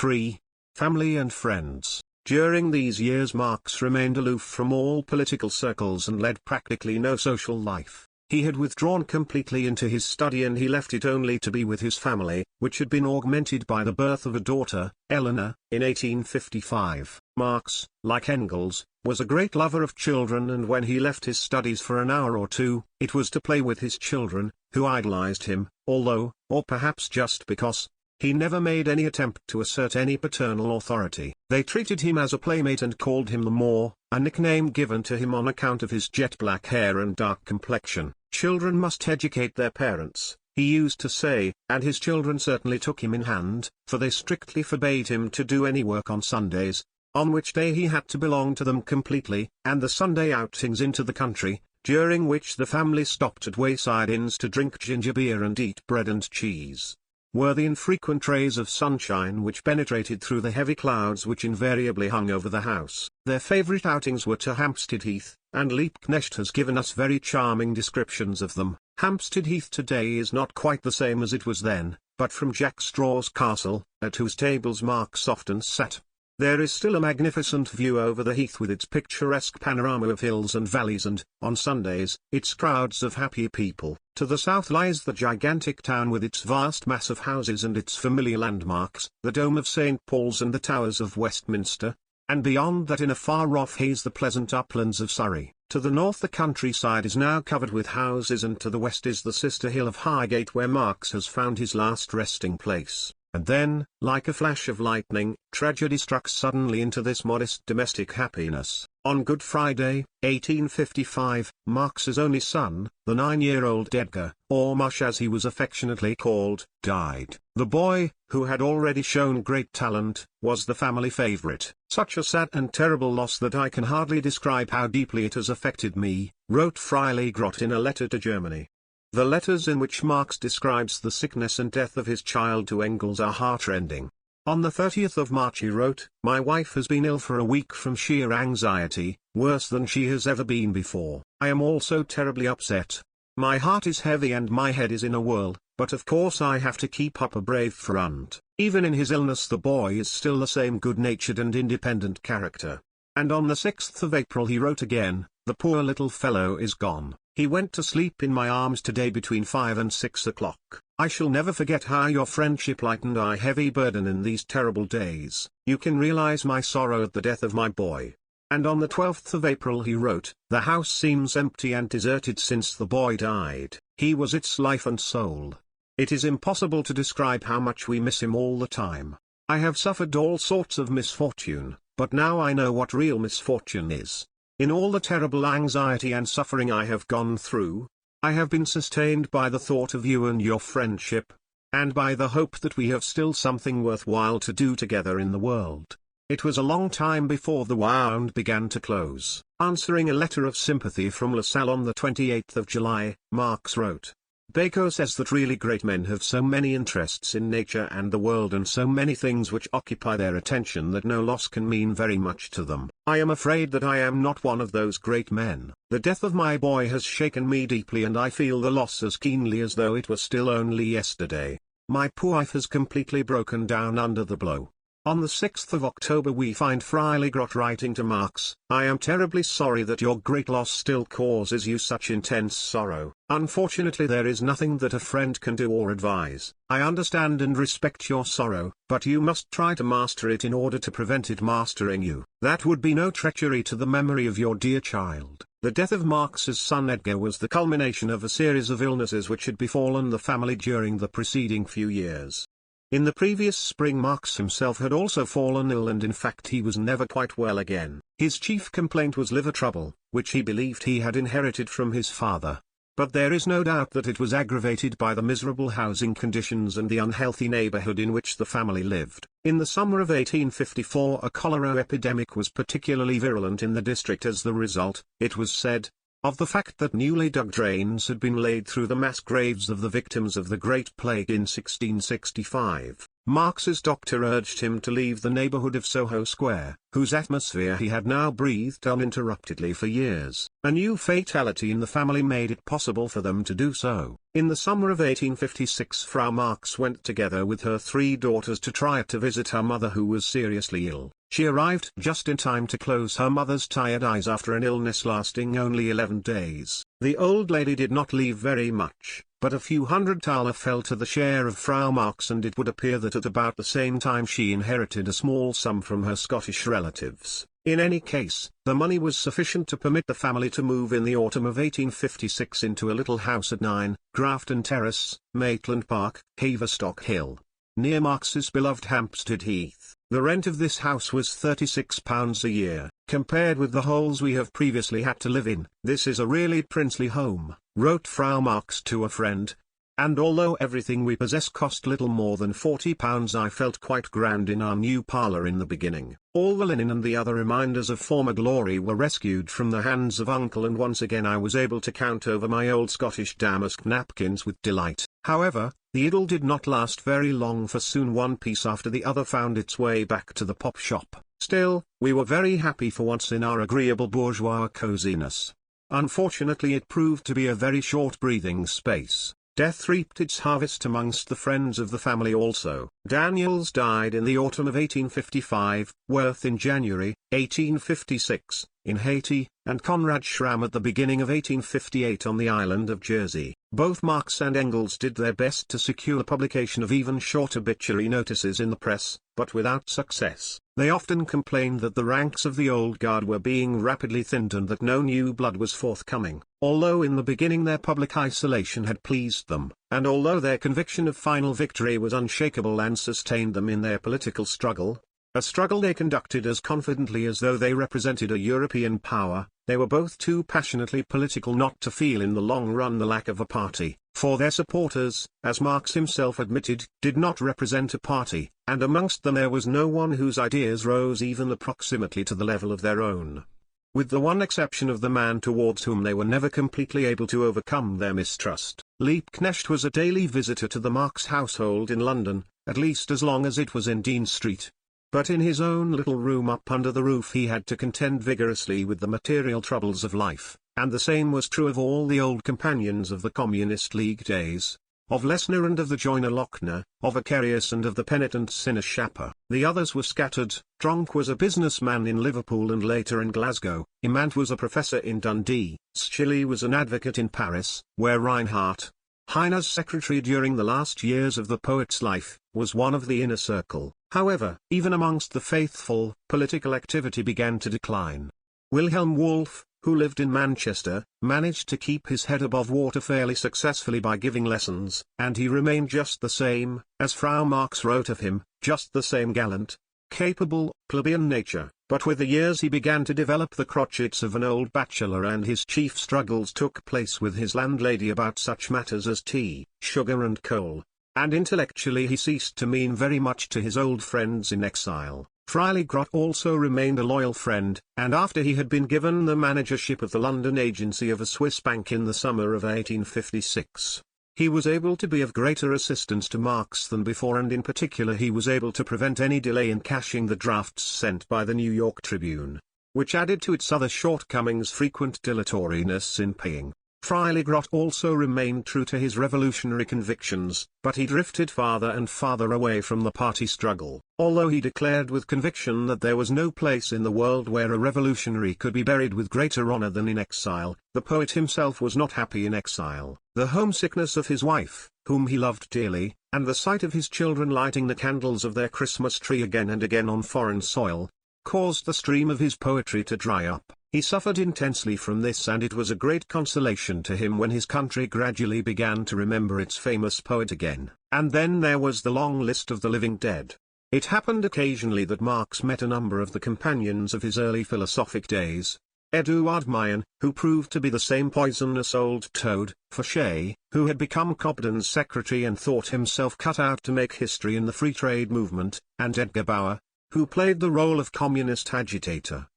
3. Family and friends. During these years Marx remained aloof from all political circles and led practically no social life. He had withdrawn completely into his study and he left it only to be with his family, which had been augmented by the birth of a daughter, Eleanor, in 1855. Marx, like Engels, was a great lover of children, and when he left his studies for an hour or two, it was to play with his children, who idolized him, although, or perhaps just because, he never made any attempt to assert any paternal authority. They treated him as a playmate and called him the Moor, a nickname given to him on account of his jet black hair and dark complexion. Children must educate their parents, he used to say, and his children certainly took him in hand, for they strictly forbade him to do any work on Sundays, on which day he had to belong to them completely, and the Sunday outings into the country, during which the family stopped at wayside inns to drink ginger beer and eat bread and cheese, were the infrequent rays of sunshine which penetrated through the heavy clouds which invariably hung over the house. Their favourite outings were to Hampstead Heath, and Liebknecht has given us very charming descriptions of them. Hampstead Heath today is not quite the same as it was then, but from Jack Straw's castle, at whose tables Marx often sat, there is still a magnificent view over the heath with its picturesque panorama of hills and valleys and, on Sundays, its crowds of happy people. To the south lies the gigantic town with its vast mass of houses and its familiar landmarks, the dome of St. Paul's and the towers of Westminster, and beyond that in a far-off haze the pleasant uplands of Surrey. To the north the countryside is now covered with houses, and to the west is the sister hill of Highgate where Marx has found his last resting place. And then, like a flash of lightning, tragedy struck suddenly into this modest domestic happiness. On Good Friday, 1855, Marx's only son, the 9-year-old Edgar, or Mush as he was affectionately called, died. The boy, who had already shown great talent, was the family favorite. Such a sad and terrible loss that I can hardly describe how deeply it has affected me, wrote Freilich Grott in a letter to Germany. The letters in which Marx describes the sickness and death of his child to Engels are heartrending. On the 30th of March he wrote, "My wife has been ill for a week from sheer anxiety, worse than she has ever been before. I am also terribly upset. My heart is heavy and my head is in a whirl, but of course I have to keep up a brave front." Even in his illness the boy is still the same good-natured and independent character. And on the 6th of April he wrote again, "The poor little fellow is gone. He went to sleep in my arms today between 5 and 6 o'clock. I shall never forget how your friendship lightened our heavy burden in these terrible days. You can realize my sorrow at the death of my boy." And on the 12th of April he wrote, "The house seems empty and deserted since the boy died. He was its life and soul. It is impossible to describe how much we miss him all the time. I have suffered all sorts of misfortune, but now I know what real misfortune is. In all the terrible anxiety and suffering I have gone through, I have been sustained by the thought of you and your friendship, and by the hope that we have still something worthwhile to do together in the world." It was a long time before the wound began to close. Answering a letter of sympathy from LaSalle on the 28th of July, Marx wrote, "Bacon says that really great men have so many interests in nature and the world and so many things which occupy their attention that no loss can mean very much to them. I am afraid that I am not one of those great men. The death of my boy has shaken me deeply and I feel the loss as keenly as though it were still only yesterday. My poor wife has completely broken down under the blow." On the 6th of October we find Freilich Grott writing to Marx, "I am terribly sorry that your great loss still causes you such intense sorrow. Unfortunately there is nothing that a friend can do or advise. I understand and respect your sorrow, but you must try to master it in order to prevent it mastering you. That would be no treachery to the memory of your dear child." The death of Marx's son Edgar was the culmination of a series of illnesses which had befallen the family during the preceding few years. In the previous spring Marx himself had also fallen ill, and in fact he was never quite well again. His chief complaint was liver trouble, which he believed he had inherited from his father. But there is no doubt that it was aggravated by the miserable housing conditions and the unhealthy neighborhood in which the family lived. In the summer of 1854 a cholera epidemic was particularly virulent in the district as the result, it was said, of the fact that newly dug drains had been laid through the mass graves of the victims of the Great Plague in 1665. Marx's doctor urged him to leave the neighborhood of Soho Square, whose atmosphere he had now breathed uninterruptedly for years. A new fatality in the family made it possible for them to do so. In the summer of 1856, Frau Marx went together with her 3 daughters to try to visit her mother, who was seriously ill. She arrived just in time to close her mother's tired eyes after an illness lasting only 11 days. The old lady did not leave very much, but a few hundred thaler fell to the share of Frau Marx, and it would appear that at about the same time she inherited a small sum from her Scottish relatives. In any case, the money was sufficient to permit the family to move in the autumn of 1856 into a little house at 9, Grafton Terrace, Maitland Park, Haverstock Hill, near Marx's beloved Hampstead Heath. The rent of this house was £36 a year. Compared with the holes we have previously had to live in, this is a really princely home, wrote Frau Marx to a friend. And although everything we possess cost little more than £40, I felt quite grand in our new parlour in the beginning. All the linen and the other reminders of former glory were rescued from the hands of uncle, and once again I was able to count over my old Scottish damask napkins with delight. However, the idyll did not last very long, for soon one piece after the other found its way back to the pop shop. Still, we were very happy for once in our agreeable bourgeois coziness. Unfortunately, it proved to be a very short breathing space. Death reaped its harvest amongst the friends of the family also. Daniels died in the autumn of 1855, Worth in January, 1856, in Haiti, and Conrad Schramm at the beginning of 1858 on the island of Jersey. Both Marx and Engels did their best to secure the publication of even short obituary notices in the press, but without success. They often complained that the ranks of the old guard were being rapidly thinned and that no new blood was forthcoming. Although in the beginning their public isolation had pleased them, and although their conviction of final victory was unshakable and sustained them in their political struggle, a struggle they conducted as confidently as though they represented a European power, they were both too passionately political not to feel in the long run the lack of a party, for their supporters, as Marx himself admitted, did not represent a party, and amongst them there was no one whose ideas rose even approximately to the level of their own. With the one exception of the man towards whom they were never completely able to overcome their mistrust. Liebknecht was a daily visitor to the Marx household in London, at least as long as it was in Dean Street. But in his own little room up under the roof he had to contend vigorously with the material troubles of life, and the same was true of all the old companions of the Communist League days, of Lessner and of the joiner Lochner, of Acarius and of the penitent sinner Schapper. The others were scattered. Tronk was a businessman in Liverpool and later in Glasgow, Imant was a professor in Dundee, Schilly was an advocate in Paris, where Reinhardt, Heine's secretary during the last years of the poet's life, was one of the inner circle. However, even amongst the faithful, political activity began to decline. Wilhelm Wolff, who lived in Manchester, managed to keep his head above water fairly successfully by giving lessons, and he remained just the same, as Frau Marx wrote of him, just the same gallant, capable, plebeian nature. But with the years he began to develop the crotchets of an old bachelor, and his chief struggles took place with his landlady about such matters as tea, sugar and coal, and intellectually he ceased to mean very much to his old friends in exile. Freiligrath also remained a loyal friend, and after he had been given the managership of the London agency of a Swiss bank in the summer of 1856, he was able to be of greater assistance to Marx than before, and in particular he was able to prevent any delay in cashing the drafts sent by the New York Tribune, which added to its other shortcomings frequent dilatoriness in paying. Freiligrath also remained true to his revolutionary convictions, but he drifted farther and farther away from the party struggle. Although he declared with conviction that there was no place in the world where a revolutionary could be buried with greater honor than in exile, the poet himself was not happy in exile. The homesickness of his wife, whom he loved dearly, and the sight of his children lighting the candles of their Christmas tree again and again on foreign soil, caused the stream of his poetry to dry up. He suffered intensely from this, and it was a great consolation to him when his country gradually began to remember its famous poet again. And then there was the long list of the living dead. It happened occasionally that Marx met a number of the companions of his early philosophic days. Eduard Meyen, who proved to be the same poisonous old toad, Fouché, who had become Cobden's secretary and thought himself cut out to make history in the free trade movement, and Edgar Bauer, who played the role of communist agitator,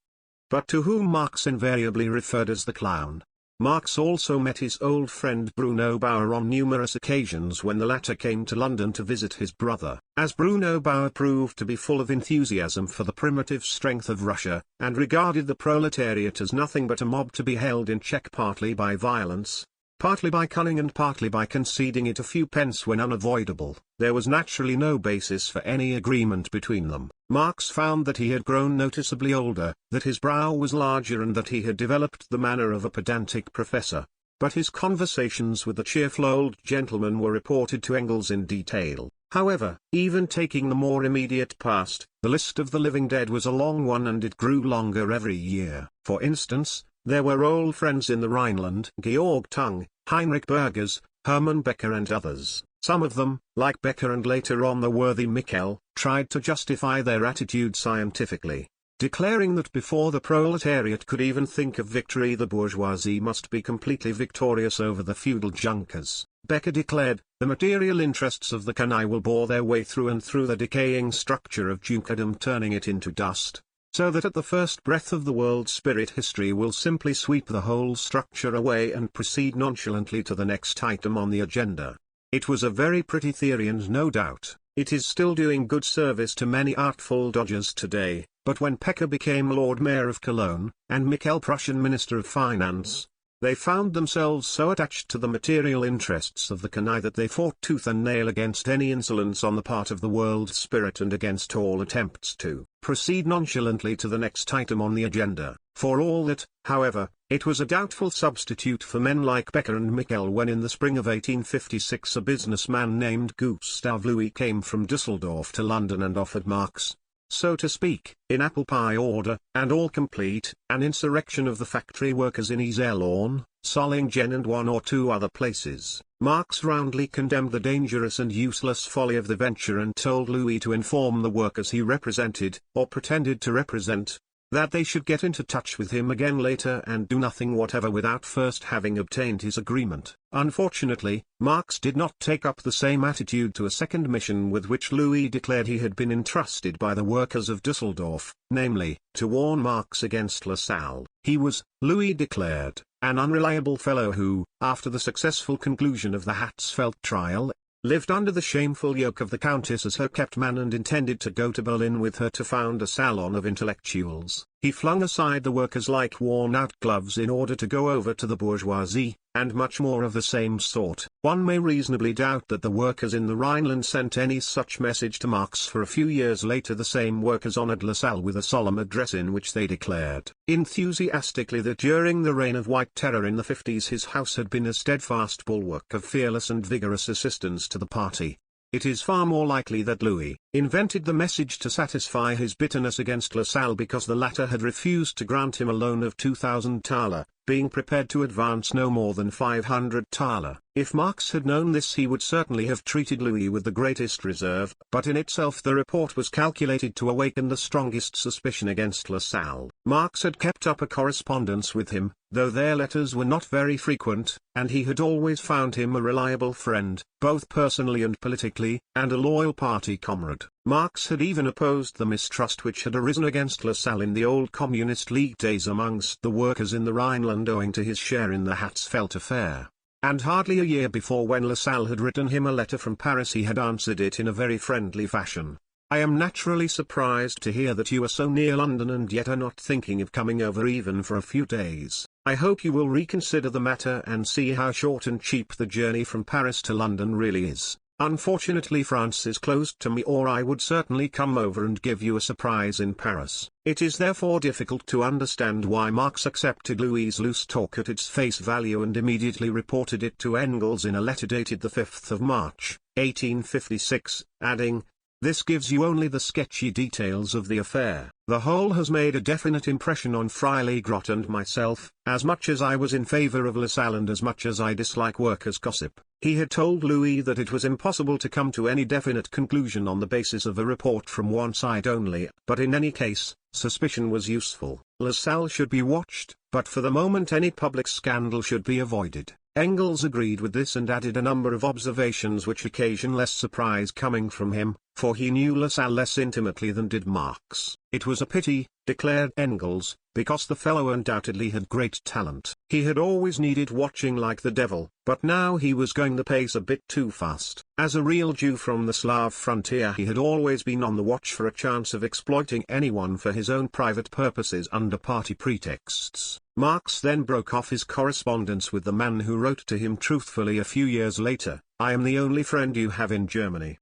but to whom Marx invariably referred as the clown. Marx also met his old friend Bruno Bauer on numerous occasions when the latter came to London to visit his brother. As Bruno Bauer proved to be full of enthusiasm for the primitive strength of Russia, and regarded the proletariat as nothing but a mob to be held in check partly by violence, partly by cunning and partly by conceding it a few pence when unavoidable, there was naturally no basis for any agreement between them. Marx found that he had grown noticeably older, that his brow was larger and that he had developed the manner of a pedantic professor. But his conversations with the cheerful old gentleman were reported to Engels in detail. However, even taking the more immediate past, the list of the living dead was a long one and it grew longer every year. For instance, there were old friends in the Rhineland, Georg Tung, Heinrich Burgers, Hermann Becker and others. Some of them, like Becker and later on the worthy Michel, tried to justify their attitude scientifically, declaring that before the proletariat could even think of victory the bourgeoisie must be completely victorious over the feudal junkers. Becker declared, the material interests of the canaille will bore their way through and through the decaying structure of junkerdom, turning it into dust, so that at the first breath of the world spirit history will simply sweep the whole structure away and proceed nonchalantly to the next item on the agenda. It was a very pretty theory and no doubt, it is still doing good service to many artful dodgers today, but when Becker became Lord Mayor of Cologne, and Michel Prussian Minister of Finance, they found themselves so attached to the material interests of the canaille that they fought tooth and nail against any insolence on the part of the world spirit and against all attempts to proceed nonchalantly to the next item on the agenda. For all that, however, it was a doubtful substitute for men like Becker and Michel when in the spring of 1856 a businessman named Gustave Louis came from Dusseldorf to London and offered Marx, so to speak, in apple pie order, and all complete, an insurrection of the factory workers in Iserlohn, Solingen and one or two other places. Marx roundly condemned the dangerous and useless folly of the venture and told Louis to inform the workers he represented, or pretended to represent, that they should get into touch with him again later and do nothing whatever without first having obtained his agreement. Unfortunately, Marx did not take up the same attitude to a second mission with which Louis declared he had been entrusted by the workers of Dusseldorf, namely, to warn Marx against Lassalle. He was, Louis declared, an unreliable fellow who, after the successful conclusion of the Hatzfeld trial, lived under the shameful yoke of the Countess as her kept man and intended to go to Berlin with her to found a salon of intellectuals. He flung aside the workers like worn-out gloves in order to go over to the bourgeoisie, and much more of the same sort. One may reasonably doubt that the workers in the Rhineland sent any such message to Marx, for a few years later the same workers honored Lassalle with a solemn address in which they declared enthusiastically that during the reign of White Terror in the 50s his house had been a steadfast bulwark of fearless and vigorous assistance to the party. It is far more likely that Louis invented the message to satisfy his bitterness against Lassalle because the latter had refused to grant him a loan of 2,000 thaler, being prepared to advance no more than 500 thaler. If Marx had known this he would certainly have treated Louis with the greatest reserve, but in itself the report was calculated to awaken the strongest suspicion against Lassalle. Marx had kept up a correspondence with him, though their letters were not very frequent, and he had always found him a reliable friend, both personally and politically, and a loyal party comrade. Marx had even opposed the mistrust which had arisen against Lassalle in the old Communist League days amongst the workers in the Rhineland owing to his share in the Hatzfeld affair. And hardly a year before, when Lassalle had written him a letter from Paris, he had answered it in a very friendly fashion. I am naturally surprised to hear that you are so near London and yet are not thinking of coming over even for a few days. I hope you will reconsider the matter and see how short and cheap the journey from Paris to London really is. Unfortunately France is closed to me, or I would certainly come over and give you a surprise in Paris. It is therefore difficult to understand why Marx accepted Louis' loose talk at its face value and immediately reported it to Engels in a letter dated the 5th of March, 1856, adding, "This gives you only the sketchy details of the affair. The whole has made a definite impression on Freiligrath and myself, as much as I was in favor of Lassalle and as much as I dislike workers' gossip." He had told Louis that it was impossible to come to any definite conclusion on the basis of a report from one side only, but in any case, suspicion was useful. Lassalle should be watched, but for the moment any public scandal should be avoided. Engels agreed with this and added a number of observations which occasion less surprise coming from him, for he knew Lassalle less intimately than did Marx. It was a pity, declared Engels, because the fellow undoubtedly had great talent. He had always needed watching like the devil, but now he was going the pace a bit too fast. As a real Jew from the Slav frontier, he had always been on the watch for a chance of exploiting anyone for his own private purposes under party pretexts. Marx then broke off his correspondence with the man who wrote to him truthfully a few years later, "I am the only friend you have in Germany.